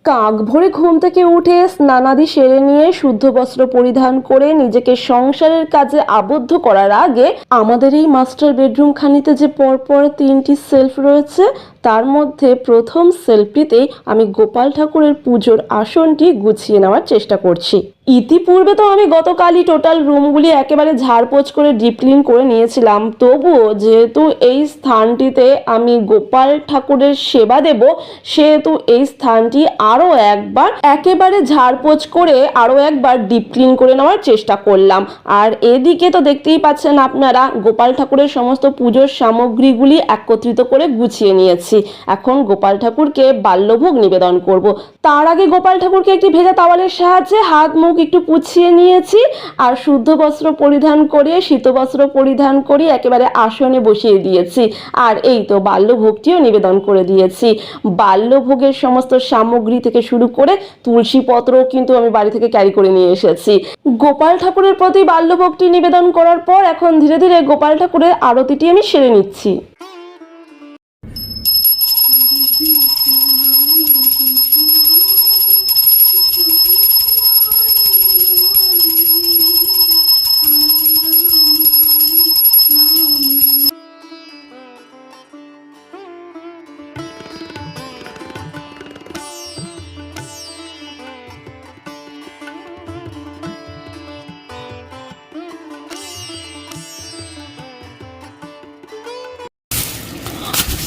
কাক ভোরে ঘুম থেকে উঠে স্নানাদি সেরে নিয়ে শুদ্ধ বস্ত্র পরিধান করে নিজেকে সংসারের কাজে আবদ্ধ করার আগে আমাদের এই মাস্টার বেডরুম খানিতে যে পরপর 3টি সেলফ রয়েছে, তার মধ্যে প্রথম সেলফটিতেই আমি গোপাল ঠাকুরের পুজোর আসনটি গুছিয়ে নেওয়ার চেষ্টা করছি। ইতিপূর্বে তো আমি গতকালই টোটাল রুমগুলি একেবারে ঝাড়পোছ করে ডিপ ক্লিন করে নিয়েছিলাম, তবুও যেহেতু এই স্থানটিতে আমি গোপাল ঠাকুরের সেবা দেব, সেহেতু এই স্থানটি আরও একবার একেবারে ঝাড়পোছ করে আরও একবার ডিপ ক্লিন করে নেওয়ার চেষ্টা করলাম। আর এদিকে তো দেখতেই পাচ্ছেন আপনারা, গোপাল ঠাকুরের সমস্ত পুজোর সামগ্রীগুলি একত্রিত করে গুছিয়ে নিয়েছি। এখন গোপাল ঠাকুরকে বাল্যভোগ নিবেদন করব। তার আগে গোপাল ঠাকুরকে একটি ভেজা তাওয়ালের সাহায্যে হাত মুখ একটু পুছিয়ে নিয়েছি, আর শুদ্ধ বস্ত্র পরিধান করে শীত বস্ত্র পরিধান করে একেবারে আসনে বসিয়ে দিয়েছি। আর এই তো বাল্যভোগটিও নিবেদন করে দিয়েছি। বাল্যভোগের সমস্ত সামগ্রী থেকে শুরু করে তুলসী পত্রও কিন্তু আমি বাড়ি থেকে ক্যারি করে নিয়ে এসেছি। গোপাল ঠাকুরের প্রতি বাল্যভোগটি নিবেদন করার পর এখন ধীরে ধীরে গোপাল ঠাকুরের আরতিটি আমি সেরে নিচ্ছি।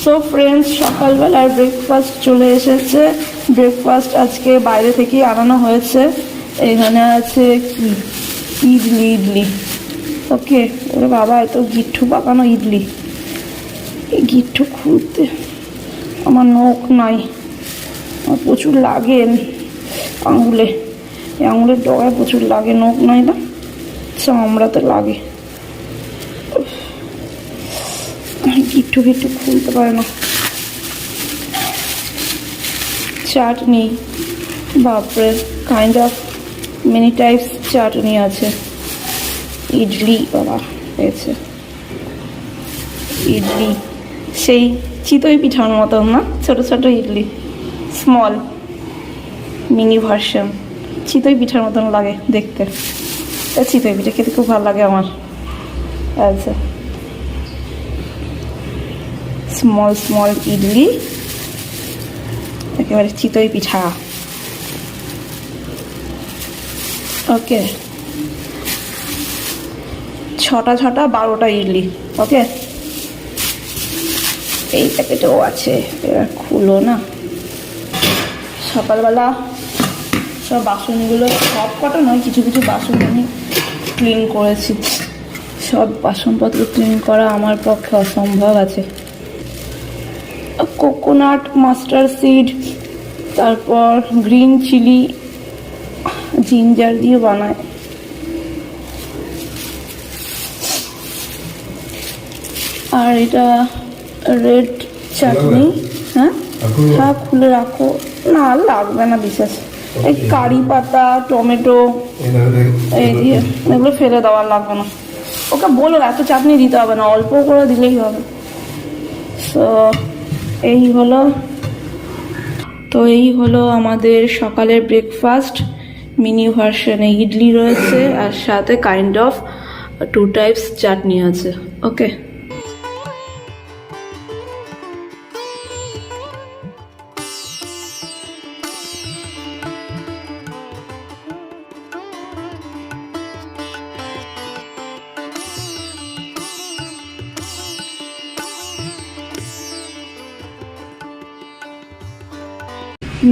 সো ফ্রেন্ডস, সকালবেলার ব্রেকফাস্ট চলে এসেছে। ব্রেকফাস্ট আজকে বাইরে থেকেই আনানো হয়েছে। এখানে আছে ইডলি। ওকে, ওরে বাবা, এত গিট্টু পাকানো ইডলি। এই গিট্টু খুলতে আমার নখ নাই, আমার প্রচুর লাগে আঙুলে, এই আঙুলের ডগায় প্রচুর লাগে, নখ নাই না, চামড়াতে লাগে, গিট্টু খুলতে পারে না। চাটনি, বাপরে, কাইন্ড অফ মেনি টাইপস চাটনি আছে। ইডলি, বাবা পেয়েছে ইডলি, সেই চিতই পিঠার মতন না, ছোট ছোট ইডলি, স্মল মিনি ভার্সন। চিতই পিঠার মতন লাগে দেখতে। চিতই পিঠা খেতে খুব ভালো লাগে আমার। আচ্ছা, স্মল ইডলি, একেবারে চিতই পিঠা। ওকে, 6টা 12টা ইডলি। ওকে, এই প্যাকেটেও আছে, এবার খুলো না। সকালবেলা সব বাসনগুলো, সব কটা নয়, কিছু কিছু বাসন আমি ক্লিন করেছি। সব বাসনপত্র ক্লিন করা আমার পক্ষে অসম্ভব আছে। কোকোনাট, মাস্টার্ড সিড, তারপর গ্রিন চিলি, জিঞ্জার দিয়ে বানায়। আর এটা রেড চাটনি। হ্যাঁ, খুলে রাখো না, লাগবে না বিশেষ। এই কারি পাতা, টমেটো, এই দিয়ে এগুলো ফেলে দেওয়ার লাগবে না। ওকে বলো এত চাটনি দিতে হবে না, অল্প করে দিলেই হবে। তো এই হলো আমাদের সকালের ব্রেকফাস্ট। মিনি ভার্সনে ইডলি রয়েছে, আর সাথে কাইন্ড অফ 2 টাইপস চাটনি আছে। ওকে,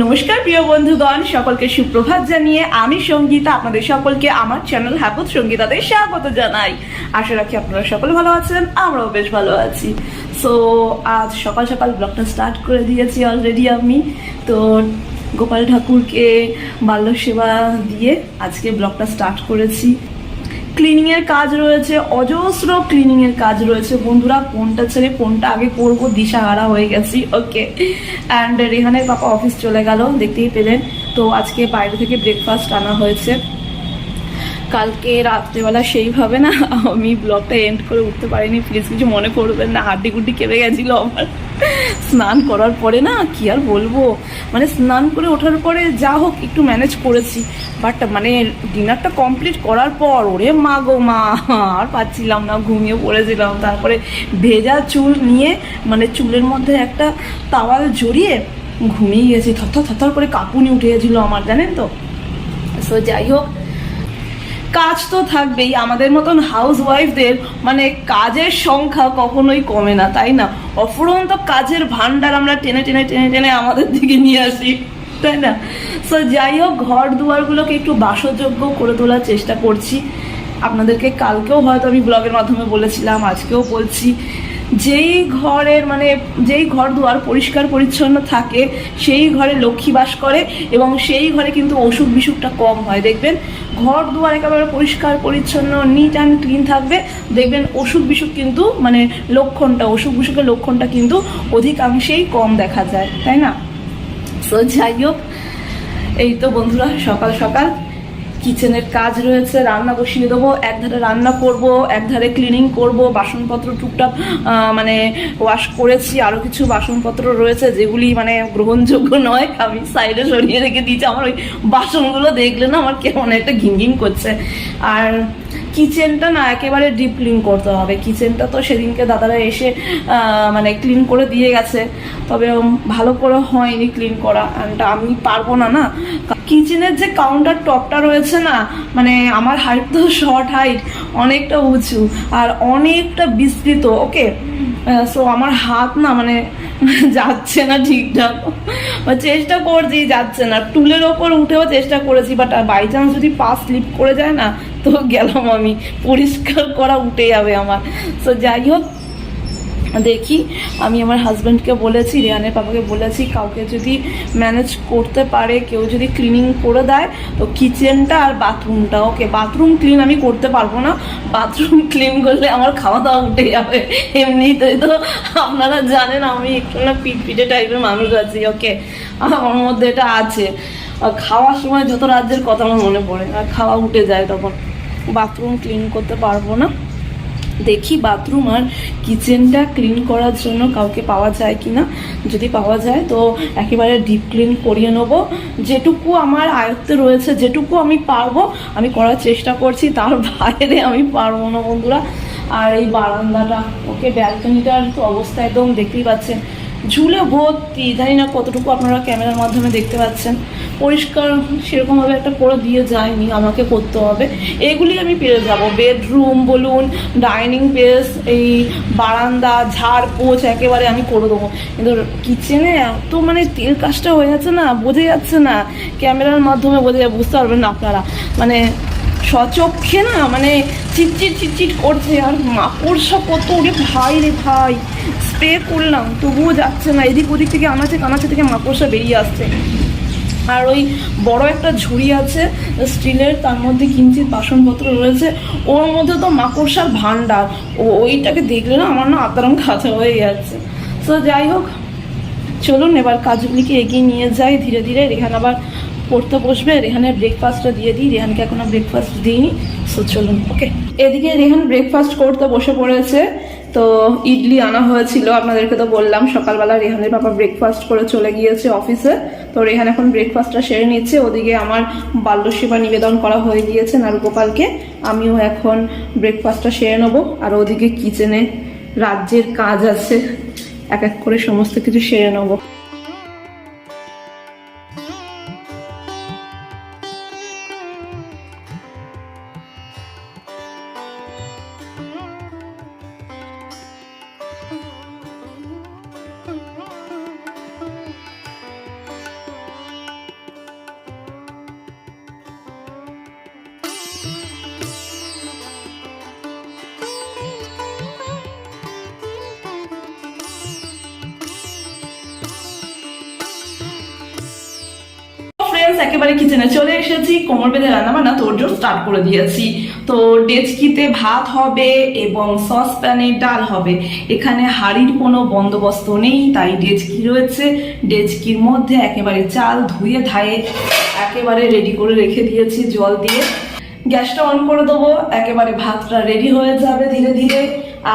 নমস্কার প্রিয় বন্ধুগণ, সকলকে সুপ্রভাত জানিয়ে আমি সঙ্গীতা আপনাদের সকলকে আমার চ্যানেল হ্যাপথ সঙ্গীতাতে স্বাগত জানাই। আশা রাখি আপনারা সকলে ভালো আছেন, আমরাও বেশ ভালো আছি। সো আজ সকাল সকাল ব্লগটা স্টার্ট করে দিয়েছি অলরেডি আমি। তো গোপাল ঠাকুরকে বাল্য সেবা দিয়ে আজকে ব্লগটা স্টার্ট করেছি। ক্লিনিংয়ের কাজ রয়েছে, অজস্র ক্লিনিংয়ের কাজ রয়েছে বন্ধুরা। কোনটা ছেড়ে কোনটা আগে করবো দিশাহারা হয়ে গেছি। ওকে, অ্যান্ড রেহানের পাপা অফিস চলে গেল, দেখতেই পেলেন। তো আজকে বাইরে থেকে ব্রেকফাস্ট আনা হয়েছে। কালকে রাত্রেবেলা সেইভাবে না আমি ব্লগটা এন্ড করে উঠতে পারিনি, প্লিজ কিছু মনে করবেন না, হাড্ডি গুড্ডি কেঁপে গেছিলো আমার। স্নান করার পরে না কি আর বলবো, মানে স্নান করে ওঠার পরে যা হোক একটু ম্যানেজ করেছি, বাট মানে ডিনারটা কমপ্লিট করার পর ওরে মা গো মা, আর পাচ্ছিলাম না, ঘুমিয়ে পড়েছিলাম। তারপরে ভেজা চুল নিয়ে মানে চুলের মধ্যে একটা তাওয়াল জড়িয়ে ঘুমিয়ে গেছি, থরথর করে কাঁপুনি উঠে গেছিল আমার, জানেন তো। সো যাই হোক, কাজ তো থাকবেই, আমাদের মতন হাউস ওয়াইফদের মানে কাজের সংখ্যা কখনোই কমে না, তাই না? অফুরন্ত কাজের ভান্ডার আমরা টেনে টেনে টেনে টেনে আমাদের দিকে নিয়ে আসি, তাই না? সো যাই হোক, ঘর দুয়ারগুলোকে একটু বাসযোগ্য করে তোলার চেষ্টা করছি। আপনাদেরকে কালকেও হয়তো আমি ব্লগের মাধ্যমে বলেছিলাম, আজকেও বলছি, যেই ঘরের মানে যেই ঘর দুয়ার পরিষ্কার পরিচ্ছন্ন থাকে সেই ঘরে লক্ষ্মী বাস করে, এবং সেই ঘরে কিন্তু অসুখ বিসুখটা কম হয়। দেখবেন ঘর দুয়ার একেবারে পরিষ্কার পরিচ্ছন্ন নিট অ্যান্ড ক্লিন থাকবে, দেখবেন অসুখ বিসুখ কিন্তু মানে অসুখ বিসুখের লক্ষণটা কিন্তু অধিকাংশেই কম দেখা যায়, তাই না? সো যাই হোক, এই তো বন্ধুরা, সকাল সকাল কিচেনের কাজ রয়েছে, রান্না বসিয়ে দেবো। একধারে রান্না করব, একধারে ক্লিনিং করব, বাসনপত্র টুকটাক মানে ওয়াশ করেছি, আরও কিছু বাসনপত্র রয়েছে যেগুলি মানে গ্রহণযোগ্য নয়, আমি সাইডে সরিয়ে রেখে দিয়েছি। আমার ওই বাসনগুলো দেখলে না আমার কেমন একটা ঘিন করছে। আর কিচেনটা না একেবারে ডিপ ক্লিন করতে হবে। কিচেনটা তো সেদিনকে দাদারা এসে মানে ক্লিন করে দিয়ে গেছে, তবে ভালো করে হয়নি ক্লিন করা, আমি পারবো না। না, কিচেনের যে কাউন্টার টপটা রয়েছে না, মানে আমার হাইট তো শর্ট হাইট, অনেকটা উঁচু আর অনেকটা বিস্তৃত, ওকে। সো আমার হাত না মানে যাচ্ছে না ঠিকঠাক, চেষ্টা করছি, যাচ্ছে না। টুলের ওপর উঠেও চেষ্টা করেছি, বাট বাই চান্স যদি পা স্লিপ করে যায় না তো গেলাম, আমি পরিষ্কার করা উঠে যাবে আমার। সো যাই হোক, দেখি, আমি আমার হাজব্যান্ডকে বলেছি, রেহানের পাপাকে বলেছি, কাউকে যদি ম্যানেজ করতে পারে, কেউ যদি ক্লিনিং করে দেয় তো কিচেনটা আর বাথরুমটা, ওকে। বাথরুম ক্লিন আমি করতে পারবো না, বাথরুম ক্লিন করলে আমার খাওয়া দাওয়া উঠে যাবে। এমনিতেই তো আপনারা জানেন আমি একটু না পিটপিটে টাইপের মানুষ আছি, ওকে। আমার মধ্যে এটা আছে, খাওয়ার সময় যত রাজ্যের কথা আমার মনে পড়ে, আর খাওয়া উঠে যায় তখন। বাথরুম ক্লিন করতে পারবো না, দেখি বাথরুম আর কিচেনটা ক্লিন করার জন্য কাউকে পাওয়া যায় কি না। যদি পাওয়া যায় তো একেবারে ডিপ ক্লিন করিয়ে নেবো। যেটুকু আমার আয়ত্তে রয়েছে, যেটুকু আমি পারবো আমি করার চেষ্টা করছি, তার বাইরে আমি পারবো না বন্ধুরা। আর এই বারান্দাটা, ওকে, ব্যালকনিটার তো অবস্থা একদম দেখতেই পাচ্ছেন, ঝুলে ভর্তি। জানি না কতটুকু আপনারা ক্যামেরার মাধ্যমে দেখতে পাচ্ছেন, পরিষ্কার সেরকমভাবে একটা করে দিয়ে যায়নি, আমাকে করতে হবে। এগুলি আমি পেরে যাব, বেডরুম বলুন, ডাইনিং প্লেস, এই বারান্দা, ঝাড় পোছ একেবারে আমি করে দেবো। কিন্তু কিচেনে এত মানে তেল কাজটা হয়ে যাচ্ছে না, বোঝা যাচ্ছে না, ক্যামেরার মাধ্যমে বুঝতে পারবেন না আপনারা, মানে স্বচক্ষে না মানে চিটচিট চিটচিট করছে। আর মাকড়সা কত, ওরে ভাই রে ভাই, স্প্রে করলাম তবুও যাচ্ছে না, এদিক ওদিক থেকে আনাচে কানাচে থেকে মাকড়সা বেরিয়ে আসছে। আর ওই বড় একটা ঝুড়ি আছে স্টিলের, তার মধ্যে কিঞ্চিত বাসনপত্র রয়েছে, ওর মধ্যে তো মাকড়সার ভান্ডার, ওইটাকে দেখলে না আমার না আতরং খাঁচা হয়ে যাচ্ছে। তো যাই হোক, চলুন এবার কাজগুলিকে এগিয়ে নিয়ে যাই ধীরে ধীরে। রেহান আবার পড়তে বসবে, রেহানের ব্রেকফাস্টটা দিয়ে দিই, রেহানকে এখনো ব্রেকফাস্ট দিইনি। সো চলুন, ওকে। এদিকে রেহান ব্রেকফাস্ট করতে বসে পড়েছে। তো ইডলি আনা হয়েছিল, আপনাদেরকে তো বললাম সকালবেলা রেহানের বাবা ব্রেকফাস্ট করে চলে গিয়েছে অফিসে। তো রেহান এখন ব্রেকফাস্টটা সেরে নিচ্ছে। ওদিকে আমার বাল্যসেবা নিবেদন করা হয়ে গিয়েছে নারুগোপালকে, আমিও এখন ব্রেকফাস্টটা সেরে নেবো। আর ওদিকে কিচেনে রাজ্যের কাজ আছে, এক এক করে সমস্ত কিছু সেরে নেবো। একেবারে কিচেনে চলে এসেছি, কোমর বেঁধে রান্না বান্না তোড়জোড় স্টার্ট করে দিয়েছি। তো ডেচকিতে ভাত হবে এবং সসপ্যানে ডাল হবে। এখানে হাঁড়ির কোনো বন্দোবস্ত নেই, তাই ডেচকি রয়েছে, ডেচকির মধ্যে একেবারে চাল ধুয়ে ধায়ে একেবারে রেডি করে রেখে দিয়েছি জল দিয়ে। গ্যাসটা অন করে দেবো, একেবারে ভাতটা রেডি হয়ে যাবে ধীরে ধীরে।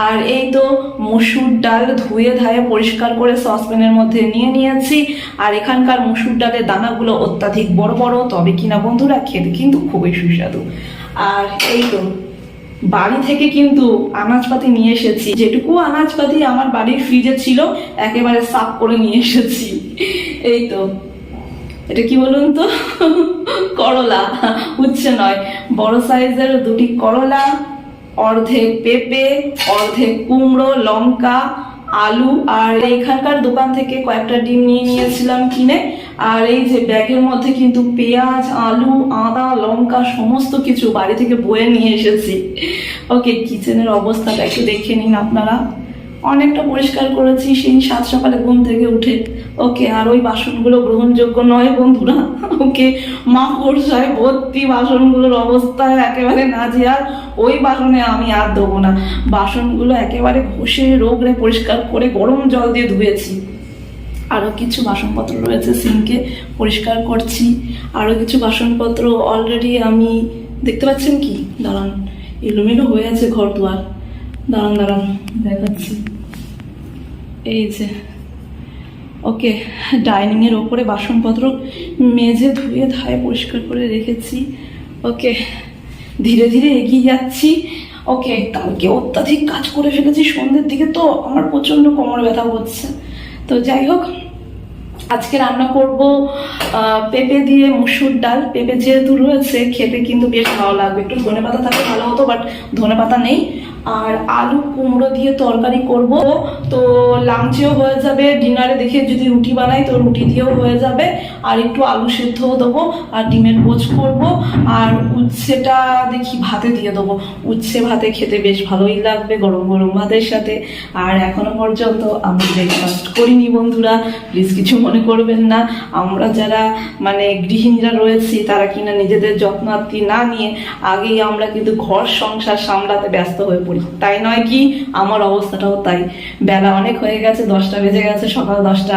আর এই তো মসুর ডাল ধুয়ে ধায়ে পরিষ্কার করে সসপ্যানের মধ্যে নিয়ে নিয়েছি। আর এখানকার মসুর ডালের দানাগুলো অত্যাধিক বড় বড়, তবে কিনা বন্ধুরা খেতে কিন্তু খুবই সুস্বাদু। আর এই তো বাড়ি থেকে কিন্তু আনাজপাতি নিয়ে এসেছি, যেটুকু আনাজপাতি আমার বাড়ির ফ্রিজে ছিল একেবারে সাফ করে নিয়ে এসেছি। এই তো এটা কি বলুন তো, করলা, উচ্ছে নয়, বড় সাইজের দুটি করলা, অর্ধেক পেঁপে, অর্ধেক কুমড়ো, লঙ্কা, আলু, আর এইখানকার দোকান থেকে কয়েকটা ডিম নিয়ে নিয়েছিলাম কিনে। আর এই যে ব্যাগের মধ্যে কিন্তু পেঁয়াজ, আলু, আদা, লঙ্কা সমস্ত কিছু বাড়ি থেকে বয়ে নিয়ে এসেছি। ওকে, কিচেনের অবস্থাটা একটু দেখে নিন আপনারা। অনেকটা পরিষ্কার করেছি সেই 7 সকালে ঘুম থেকে উঠে। ওকে, আর ওই বাসনগুলো গ্রহণযোগ্য নয় বন্ধুরা। ওকে, মা কড়সায় ভর্তি বাসনগুলোর অবস্থা একেবারে নাজেহাল। ওই বাসনে আমি আর দেবো না। বাসনগুলো একেবারে ঘষে রোগড়ে পরিষ্কার করে গরম জল দিয়ে ধুয়েছি। আরও কিছু বাসনপত্র রয়েছে সিঙ্কে, পরিষ্কার করছি। আরও কিছু বাসনপত্র অলরেডি আমি দেখতে পাচ্ছেন কি, দাঁড়ান, এলোমেলো হয়ে আছে ঘর দুয়ার, দাঁড়ান দেখাচ্ছি। এই যে ওকে, ডাইনিংয়ের ওপরে বাসনপত্র মেজে ধুয়ে ধায়ে পরিষ্কার করে রেখেছি। ওকে, ধীরে ধীরে এগিয়ে যাচ্ছি। ওকে, কালকে অত্যাধিক কাজ করে ফেলেছি সন্ধ্যের দিকে, তো আমার প্রচণ্ড কোমর ব্যথা হচ্ছে। তো যাই হোক, আজকে রান্না করব পেঁপে দিয়ে মসুর ডাল। পেঁপে যেহেতু রয়েছে খেতে কিন্তু বেশ ভালো লাগবে, একটু ধনেপাতা থাকলে ভালো হতো, বাট ধনেপাতা নেই। আর আলু কুমড়ো দিয়ে তরকারি করব, তো লাঞ্চেও হয়ে যাবে, ডিনারে দেখে যদি রুটি বানাই তো রুটি দিয়েও হয়ে যাবে। আর একটু আলু সেদ্ধও দেবো, আর ডিমের পোচ করব। আর উচ্ছেটা দেখি ভাতে দিয়ে দেবো, উচ্ছে ভাতে খেতে বেশ ভালোই লাগবে গরম গরম ভাতের সাথে। আর এখনো পর্যন্ত আমি ব্রেকফাস্ট করিনি বন্ধুরা, প্লিজ কিছু মনে করবেন না। আমরা যারা মানে গৃহিণীরা রয়েছি তারা কিনা নিজেদের যত্নার্থী না নিয়ে আগেই আমরা কিন্তু ঘর সংসার সামলাতে ব্যস্ত হয়ে পড়ি, তাই নয় কি? আমার অবস্থাটাও তাই। বেলা অনেক হয়ে গেছে, 10টা বেজে গেছে, সকাল 10টা,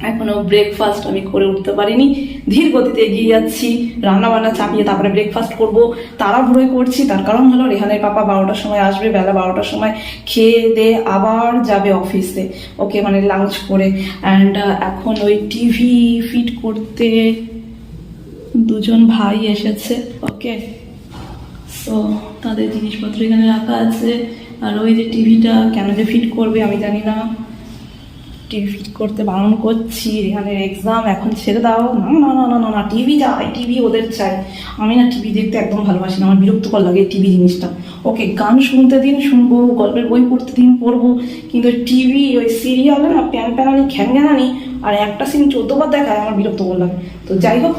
এখনো ব্রেকফাস্ট আমি করে উঠতে পারিনি। ধীর গতিতে এগিয়ে যাচ্ছি, রান্না বান্না চাপিয়ে তারপরে ব্রেকফাস্ট করব। তাড়াহুড়োই করছি, তার কারণ হলো রেহানের পাপা 12টার সময় আসবে, বেলা 12টার সময় খেয়ে দিয়ে আবার যাবে অফিসে। ওকে, মানে লাঞ্চ করে। অ্যান্ড এখন ওই টিভি ফিট করতে দুজন ভাই এসেছে। ওকে, সো তাদের জিনিসপত্র এখানে রাখা আছে। আর ওই যে টিভিটা কেন যে ফিট করবে আমি জানি না, টিভি ফিট করতে বারণ করছি। এখানে এক্সাম, এখন ছেড়ে দাও। না না না না না না, টিভি চাই, টিভি ওদের চাই। আমি না টিভি দেখতে একদম ভালোবাসি না, আমার বিরক্তকর লাগে টিভি জিনিসটা। ওকে, গান শুনতে দিন শুনবো, গল্পের বই পড়তে দিন পড়বো, কিন্তু টিভি ওই সিরিয়ালে না প্যান প্যানানি ঘ্যানঘ্যানানি আর একটা সিন 14 বার দেখায়, আমার বিরক্তকর লাগে। তো যাই হোক,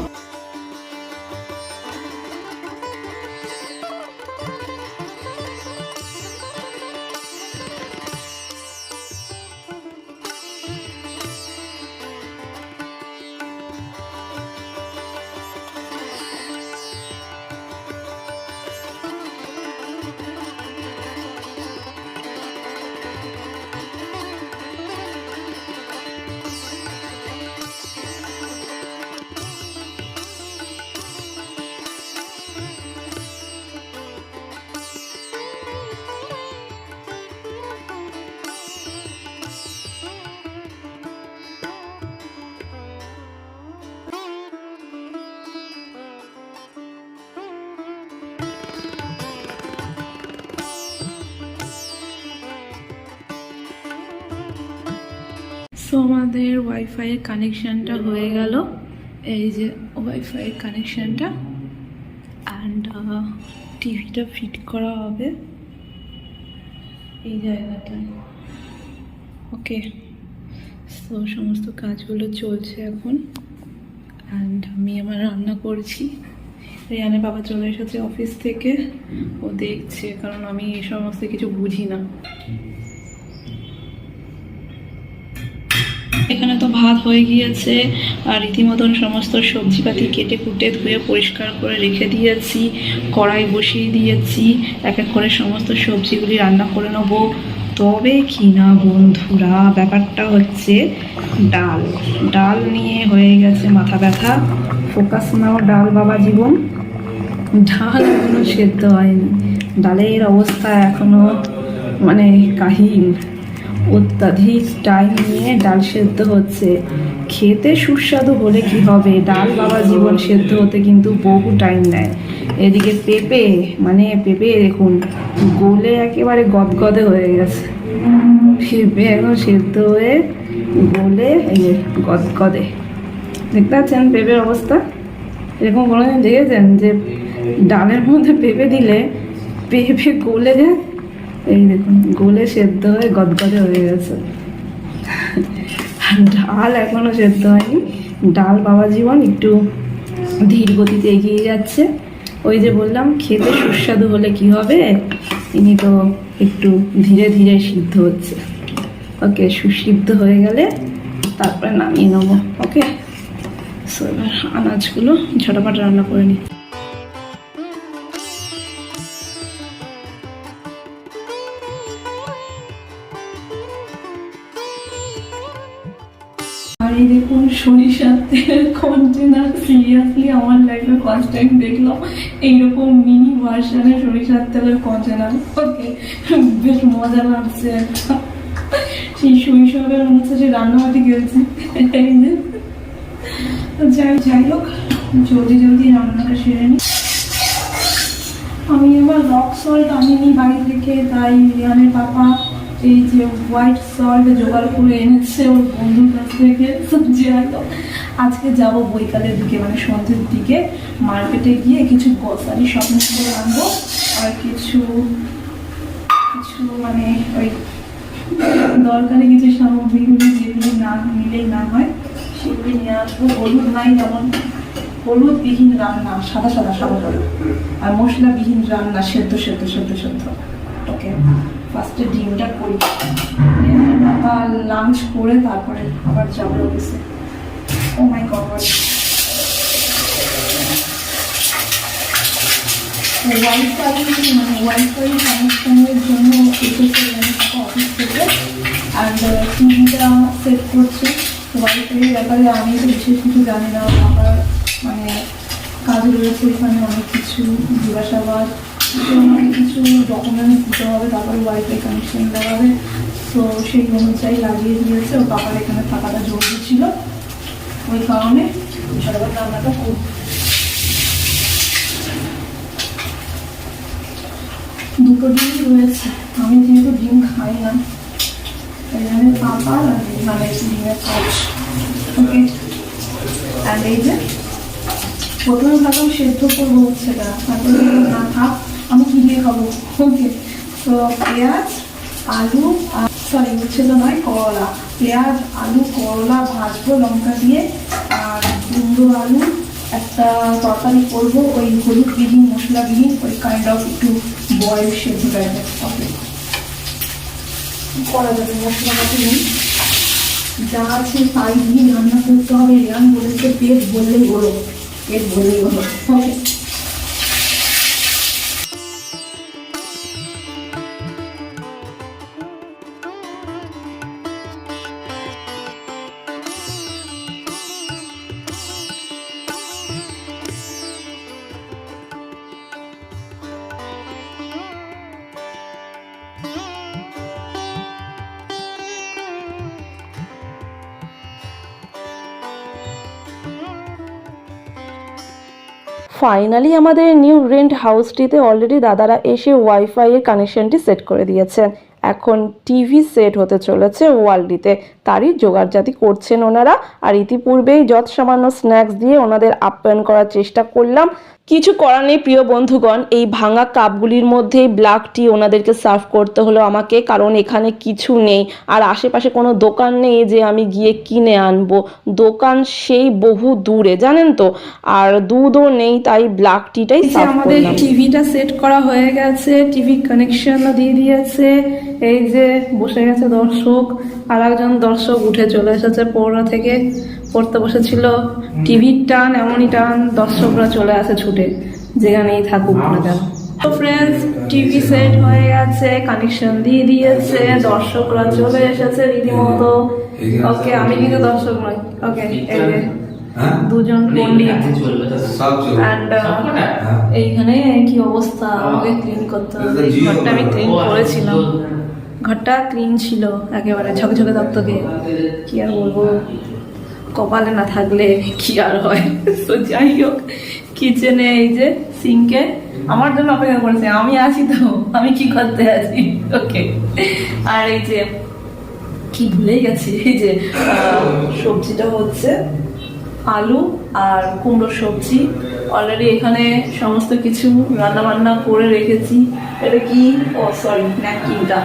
সো আমাদের ওয়াইফাইয়ের কানেকশানটা হয়ে গেল। এই যে ওয়াইফাইয়ের কানেকশানটা, অ্যান্ড টিভিটা ফিট করা হবে এই জায়গাটায়। ওকে, সো সমস্ত কাজগুলো চলছে এখন, অ্যান্ড আমি আমার রান্না করছি। রেহানের বাবা চলে এসেছে অফিস থেকে, ও দেখছে, কারণ আমি এই সমস্ত কিছু বুঝি না। এখানে তো ভাত হয়ে গিয়েছে, আর রীতিমতন সমস্ত সবজিপাতি কেটে কুটে ধুয়ে পরিষ্কার করে রেখে দিয়েছি। কড়াই বসিয়ে দিয়েছি, এক এক করে সমস্ত সবজিগুলি রান্না করে নেব। তবে কি না বন্ধুরা, ব্যাপারটা হচ্ছে ডাল। ডাল নিয়ে হয়ে গেছে মাথা ব্যথা। ফোকাস নাও ডাল বাবা জীবন। ডাল এখনো সেদ্ধ হয়নি, ডালের অবস্থা এখনো মানে কাহিল, অত্যাধিক টাইম নিয়ে ডাল সেদ্ধ হচ্ছে। খেতে সুস্বাদু হলে কি হবে, ডাল বাবা জীবন সেদ্ধ হতে কিন্তু বহু টাইম নেয়। এদিকে পেঁপে, মানে পেঁপে দেখুন গলে একেবারে গদগদে হয়ে গেছে। পেঁপে এখন সেদ্ধ হয়ে গলে এই যে গদগদে, দেখতে পাচ্ছেন পেঁপের অবস্থা। এরকম কোনোদিন দেখেছেন যে ডালের মধ্যে পেঁপে দিলে পেঁপে গলে যায়? এই দেখুন গলে সেদ্ধ হয়ে গদগদে হয়ে গেছে। ডাল এখনো সেদ্ধ হয়নি। ডাল বাবা জীবন একটু ধীর গতিতে এগিয়ে যাচ্ছে। ওই যে বললাম খেতে সুস্বাদু হলে কি হবে, ইনি তো একটু ধীরে ধীরে সিদ্ধ হচ্ছে। ওকে, সুসিদ্ধ হয়ে গেলে তারপরে নামিয়ে নেবো। ওকে, সো এবার আনাজগুলো ঝটাপট রান্না করে নিই। আর এই দেখুন সরিষার তেলের কন্টেনার। সিরিয়াসলি আমার লাইফে ফার্স্ট টাইম দেখলাম এইরকম মিনি ভার্সনের সরিষার তেলের কন্টেনার। ওকে, বেশ মজা লাগছে একটা, সেই শৈশবের মনে হচ্ছে যে রান্নাবাটি গেছে। যাই হোক, জলদি জলদি রান্নাটা সেরে নিই। আমি এবার রক সল্ট আনিনি বাড়ি থেকে, তাই রিয়ানের পাপা এই যে হোয়াইট সল্ট জোগাড় করে এনেছে ওর বন্ধুর কাছ থেকে। যাই হোক, আজকে যাবো বৈকালের দিকে, মানে সন্ধ্যের দিকে মার্কেটে গিয়ে কিছু গ্রসারি শপিং করে আনবো, আর কিছু মানে ওই দরকারি কিছু সামগ্রীগুলি যেগুলি না নিলেই না হয় সেগুলি নিয়ে আসবো। হলুদ নাই, যেমন হলুদবিহীন রান্না, সাদা সাদা সাদা, আর মশলাবিহীন রান্না, সেদ্ধ সেদ্ধ সেদ্ধ সেদ্ধ। ওকে, ফার্স্টে ডিমটা করি, আবার লাঞ্চ করে তারপরে আবার যাবো অফিসে। ও মাই গড, ওয়াইফাই কানেকশনের জন্য এসেছে অফিস থেকে, আর টিভিটা সেট করছে। ওয়াইফাইয়ের ব্যাপারে আমি তো বিশেষ কিছু জানি না, আমার মানে কাজ রয়েছে এখানে, অনেক কিছু জিজ্ঞাসাবাদ, অনেক কিছু ডকুমেন্টস দিতে হবে, তারপরে ওয়াইফাই কানেকশন লাগাবে। তো সেই অনুযায়ী লাগিয়ে দিয়েছে। ও বাবার এখানে থাকাটা জরুরি ছিল, ওই কারণে সরকার রান্নাটা করব। দুটো ডিম রয়েছে, আমি যেহেতু ডিম খাই না এই জন্য পাপা মানে ডিমের কাজ। ওকে, আর এই যে প্রথমে ভাবলাম সেদ্ধ করবো হচ্ছে না, তারপরে না থাক, আমি কি দিয়ে খাবো। ওকে, তো পেঁয়াজ আলু আর সরি হচ্ছে তো নয় করলা, পেঁয়াজ আলু করলা ভাজবো লঙ্কা দিয়ে, আর কুমড়ো আলু একটা তরকারি করবো, ওই হলুদবিহীন মশলাবিহীন, ওই কাইন্ড অফ একটু বয়েল সেদ্ধ টাইপের। ওকে, করা যাবে, মশলাপাতি নেই, যা আছে তাই দিয়ে রান্না করতে হবে। রিয়ান বলেছে পেট বললেই হলো, পেট বললেই হলো। ওকে, ফাইনালি আমাদের নিউ রেন্ট হাউসটিতে অলরেডি দাদারা এসে ওয়াইফাইয়ের কানেকশনটি সেট করে দিয়েছেন। এখন টিভি সেট হতে চলেছে ওয়ালটিতে, তারই জোগাড়জাতি করছেন ওনারা। আর ইতিপূর্বেই যত সামান্য স্ন্যাক্স দিয়ে ওনাদের আপ্যায়ন করার চেষ্টা করলাম। কিছু করার নেই প্রিয় বন্ধুগণ, এই ভাঙা কাপগুলির মধ্যেই ব্ল্যাক টি ওনাদেরকে সার্ভ করতে হলো আমাকে, কারণ এখানে কিছু নেই আর আশেপাশে কোনো দোকান নেই যে আমি গিয়ে কিনে আনবো। দোকান সেই বহু দূরে, জানেন তো, আর দুধও নেই, তাই ব্ল্যাক টিটাই সার্ভ করলাম। আমাদের টিভিটা সেট করা হয়ে গেছে, টিভি কানেকশনও দিয়ে দিয়েছে। এই যে বসে গেছে দর্শক, আর একজন দর্শক উঠে চলে এসেছে পড়া থেকে, পড়তে বসেছিল। টিভির টান এমনই টান, দর্শকরা চলে আসে ছুটে, যেখানেই থাকুক না কেন। তো ফ্রেন্ডস, টিভি সেট হয়ে গেছে, কানেকশন দিয়ে দিয়েছে, দর্শকরা চলে এসেছে রীতিমতো। ওকে, আমি কিন্তু দর্শক নই। ওকে, এই যে দুজন পন্ডিত, অ্যান্ড এইখানে কি অবস্থা, আমাকে ক্লিন করতে হবে। ঘরটা আমি ক্লিন করেছিলাম, ঘরটা ক্লিন ছিল, একেবারে ঝকঝকে তকতকে। কি আর বলবো, কপালে না থাকলে কি আর হয়। তো যাই হোক, কিচেনে এই যে সিঙ্কে আমার জন্য অপেক্ষা করেছে, আমি আছি তো, আমি কি করতে আছি। ওকে, আর এই যে কি ভুলেই গেছি, এই যে সবজিটা হচ্ছে আলু আর কুমড়োর সবজি। অলরেডি এখানে সমস্ত কিছু রান্না বান্না করে রেখেছি। এটা কি, ও সরি, ন্যাপকিনটা।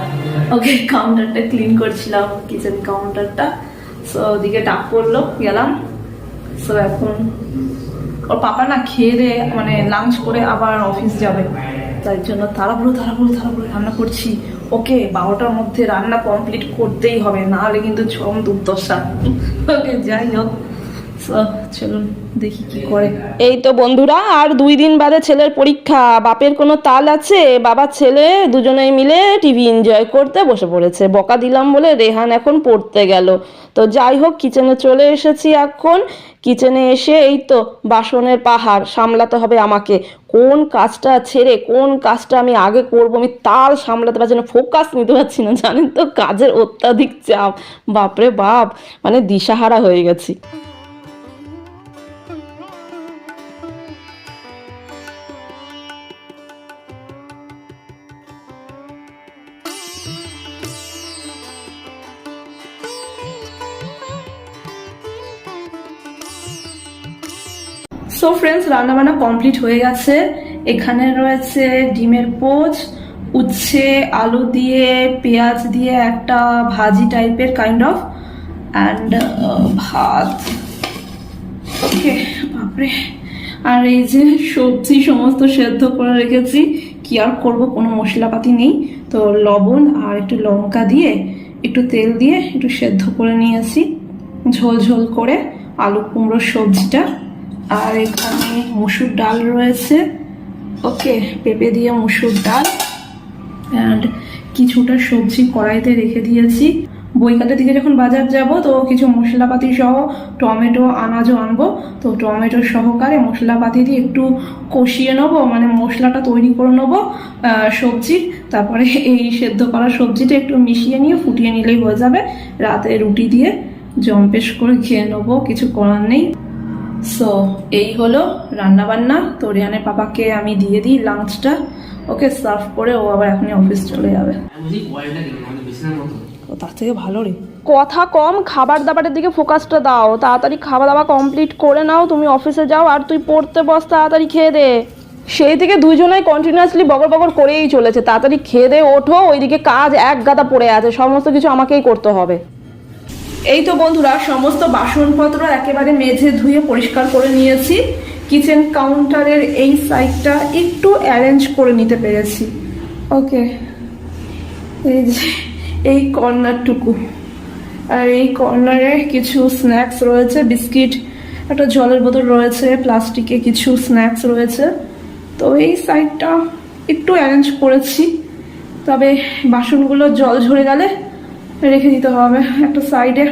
ওকে, কাউন্টারটা ক্লিন করছিলাম, কিচেন কাউন্টারটা। সো ওদিকে ডাক পড়লো, গেলাম। সো এখন ওর পাপা না খেয়ে দিয়ে মানে লাঞ্চ করে আবার অফিস যাবে, তাই জন্য তাড়াহুড়ো রান্না করছি। ওকে, 12টার মধ্যে রান্না কমপ্লিট করতেই হবে, না হলে কিন্তু চরম দুর্দশা। ওকে, যাই হোক, চলুন দেখি কি করে। এই তো বন্ধুরা, আর 2 দিন বাদে ছেলের পরীক্ষা। বাপের কোনো তাল আছে? বাবা ছেলে দুজনেই মিলে টিভি এনজয় করতে বসে পড়েছে। বকা দিলাম বলে রেহান এখন পড়তে গেল। তো যাই হোক, কিচেনে চলে এসেছি এখন। কিচেনে এসে এই তো বাসনের পাহাড় সামলাতে হবে আমাকে। কোন কাজটা ছেড়ে কোন কাজটা আমি আগে করব, আমি তাল সামলাতে পারছি না, ফোকাস নিতে পারছি না। জানেন তো, কাজের অত্যাধিক চাপ, বাপরে বাপ, মানে দিশাহারা হয়ে গেছি। সো ফ্রেন্ডস, রান্নাবান্না কমপ্লিট হয়ে গেছে। এখানে রয়েছে ডিমের পোচ, উচ্ছে আলু দিয়ে পেঁয়াজ দিয়ে একটা ভাজি টাইপের কাইন্ড অফ, অ্যান্ড ভাত। ওকে, বাপরে। আর এই যে সবজি সমস্ত সেদ্ধ করে রেখেছি। কি আর করবো, কোনো মশলাপাতি নেই, তো লবণ আর একটু লঙ্কা দিয়ে একটু তেল দিয়ে একটু সেদ্ধ করে নিয়েছি ঝোল ঝোল করে আলু কুমড়োর সবজিটা। আর এখানে মসুর ডাল রয়েছে। ওকে, পেঁপে দিয়ে মসুর ডাল, অ্যান্ড কিছুটা সবজি কড়াইতে রেখে দিয়েছি। বৈকালের দিকে যখন বাজার যাব তো কিছু মশলাপাতি সহ টমেটো আনাজও আনবো, তো টমেটো সহকারে মশলাপাতি দিয়ে একটু কষিয়ে নেবো, মানে মশলাটা তৈরি করে নেবো সবজির। তারপরে এই সেদ্ধ করা সবজিটা একটু মিশিয়ে নিয়ে ফুটিয়ে নিলেই হয়ে যাবে। রাতে রুটি দিয়ে জম্পেশ করে খেয়ে নেবো, কিছু করার নেই। সো এই হলো রান্না বান্না। তো রিয়ানের পাপাকে আমি দিয়ে দিই লাঞ্চটা, ওকে সার্ভ করে ও আবার এখনই অফিস চলে যাবে। তার থেকে ভালো রে। কথা কম, খাবার দাবারের দিকে ফোকাসটা দাও। তাড়াতাড়ি খাওয়া দাওয়া কমপ্লিট করে নাও, তুমি অফিসে যাও। আর তুই পড়তে বস, তাড়াতাড়ি খেয়ে দে। সেই থেকে দুইজনাই কন্টিনিউয়াসলি বগর বগর করেই চলেছে। তাড়াতাড়ি খেয়ে দে, ওঠো। ওইদিকে কাজ এক গাদা পড়ে আছে, সমস্ত কিছু আমাকেই করতে হবে। এই তো বন্ধুরা, সমস্ত বাসনপত্র একেবারে মেজে ধুয়ে পরিষ্কার করে নিয়েছি। কিচেন কাউন্টারের এই সাইডটা একটু অ্যারেঞ্জ করে নিতে পেরেছি। ওকে, এই যে এই কর্নারটুকু, আর এই কর্নারে কিছু স্ন্যাক্স রয়েছে, বিস্কিট, একটা জলের বোতল রয়েছে, প্লাস্টিকে কিছু স্ন্যাক্স রয়েছে। তো এই সাইডটা একটু অ্যারেঞ্জ করেছি, তবে বাসনগুলো জল ঝরে গেলে রেখে দিতে হবে একটা সাইডে।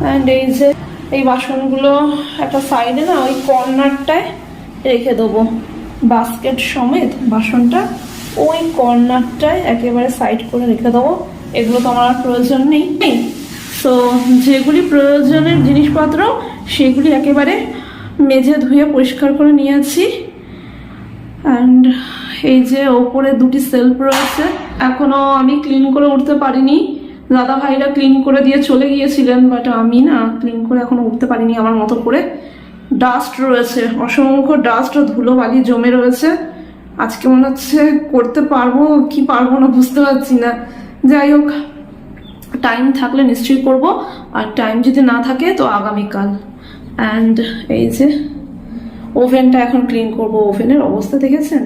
অ্যান্ড এই যে এই বাসনগুলো একটা সাইডে না ওই কর্নারটায় রেখে দেবো, বাস্কেট সমেত বাসনটা ওই কর্নারটায় একেবারে সাইড করে রেখে দেবো। এগুলো তো আমার প্রয়োজন নেই। সো যেগুলি প্রয়োজনের জিনিসপত্র সেগুলি একেবারে মেজে ধুয়ে পরিষ্কার করে নিয়েছি। অ্যান্ড এই যে ওপরে দুটি সেলফ রয়েছে, এখনো আমি ক্লিন করে উঠতে পারিনি। দাদা ভাইরা ক্লিন করে দিয়ে চলে গিয়েছিলেন, বাট আমি না ক্লিন করে এখনো উঠতে পারিনি আমার মতো করে। ডাস্ট রয়েছে, অসংখ্য ডাস্ট ও ধুলো বালি জমে রয়েছে। আজকে মনে হচ্ছে করতে পারবো কি পারবো না বুঝতে পারছি না। যাই হোক, টাইম থাকলে নিশ্চয়ই করব, আর টাইম যদি না থাকে তো আগামীকাল। অ্যান্ড এই যে ওভেনটা এখন ক্লিন করব। ওভেনের অবস্থা দেখেছেন?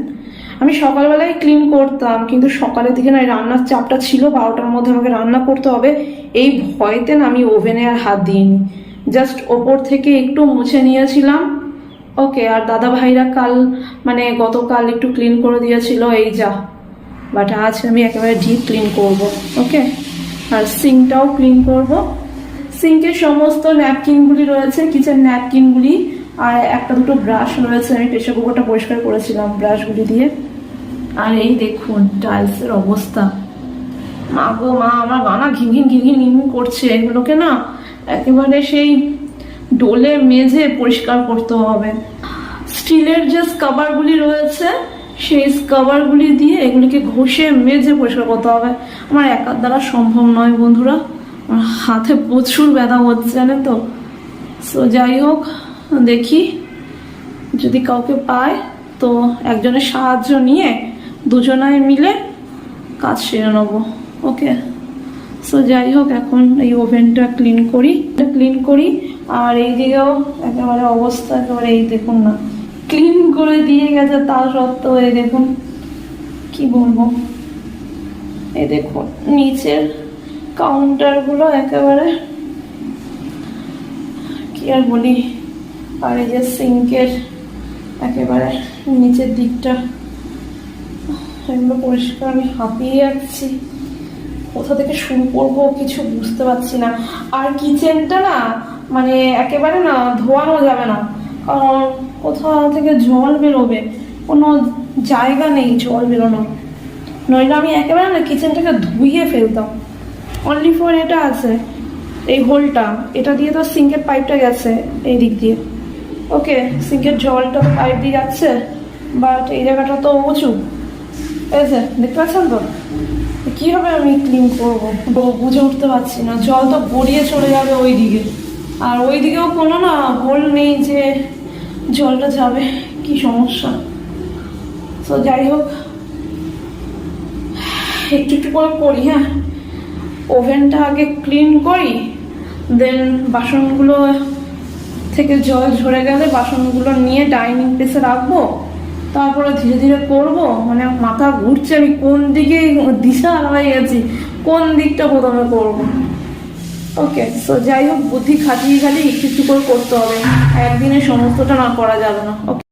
আমি সকালবেলায় ক্লিন করতাম, কিন্তু সকালের দিকে না রান্নার চাপটা ছিল, 12টার মধ্যে আমাকে রান্না করতে হবে, এই ভয়তে না আমি ওভেনে আর হাত দিইনি। জাস্ট ওপর থেকে একটু মুছে নিয়েছিলাম। ওকে, আর দাদা ভাইরা কাল মানে গতকাল একটু ক্লিন করে দিয়েছিল, এই যা। বাট আজ আমি একেবারে ডিপ ক্লিন করব। ওকে, আর সিঙ্কটাও ক্লিন করব। সিঙ্কের সমস্ত ন্যাপকিনগুলি রয়েছে, কিচেন ন্যাপকিনগুলি, আর একটা দুটো ব্রাশ রয়েছে, আমি প্রেসার কুকারটা পরিষ্কার করেছিলাম ব্রাশগুলি দিয়ে। আর এই দেখুন টাইলসের অবস্থা, মা গো মা, আমার গানা ঘিনঘিন ঘিনঘিন ঘিনঘিন করছে। এগুলোকে না একেবারে সেই ডোলে মেজে পরিষ্কার করতে হবে। স্টিলের যে স্কাবারগুলি রয়েছে সেই স্কাবারগুলি দিয়ে এগুলিকে ঘষে মেজে পরিষ্কার করতে হবে। আমার একার দ্বারা সম্ভব নয় বন্ধুরা, আমার হাতে প্রচুর ব্যথা হচ্ছে জানেন তো। সো যাই হোক, দেখি যদি কাউকে পায় তো একজনের সাহায্য নিয়ে দুজনায় মিলে কাজ সেরে নেবো। ওকে, সো যাই হোক, এখন এই ওভেনটা ক্লিন করি। আর এই দিকেও একেবারে অবস্থা একেবারে এই দেখুন না, ক্লিন করে দিয়ে গেছে তা সত্ত্বেও এই দেখুন কি বলবো, এই দেখুন নিচের কাউন্টারগুলো একেবারে কি আর বলি। আর এই যে সিঙ্কের একেবারে নিচের দিকটা, এগুলো পরিষ্কার আমি হাঁপিয়ে যাচ্ছি, কোথা থেকে শুরু করবো কিছু বুঝতে পারছি না। আর কিচেনটা না মানে একেবারে না ধোয়ানো যাবে না, কারণ কোথাও থেকে জল বেরোবে, কোনো জায়গা নেই জল বেরোনোর। নইলে আমি একেবারে না কিচেনটাকে ধুইয়ে ফেলতাম। অনলি ফর এটা আছে এই হোলটা, এটা দিয়ে তো সিঙ্কের পাইপটা গেছে এই দিক দিয়ে। ওকে, সিঙ্কের জলটা তো পাইপ দিয়ে যাচ্ছে, বাট এই জায়গাটা তো উঁচু, এই যে দেখতে পাচ্ছেন তো, কীভাবে আমি ক্লিন করবো বুঝে উঠতে পারছি না। জল তো গড়িয়ে চলে যাবে ওই দিকে, আর ওই দিকেও কোনো না হোল নেই যে জলটা যাবে, কি সমস্যা। তো যাই হোক, একটু একটু করে করি। হ্যাঁ, ওভেনটা আগে ক্লিন করি, দেন বাসনগুলো থেকে জল ঝরে গেলে বাসনগুলো নিয়ে ডাইনিং প্লেসে রাখবো, তারপরে ধীরে ধীরে করবো। মানে মাথা ঘুরছে, আমি কোন দিকে দিশা হয়ে গেছি, কোন দিকটা প্রথমে করবো। ওকে, সো যাই হোক, বুদ্ধি খাটিয়ে একটু একটু করে করতে হবে, একদিনে সমস্তটা না করা যাবে না। ওকে।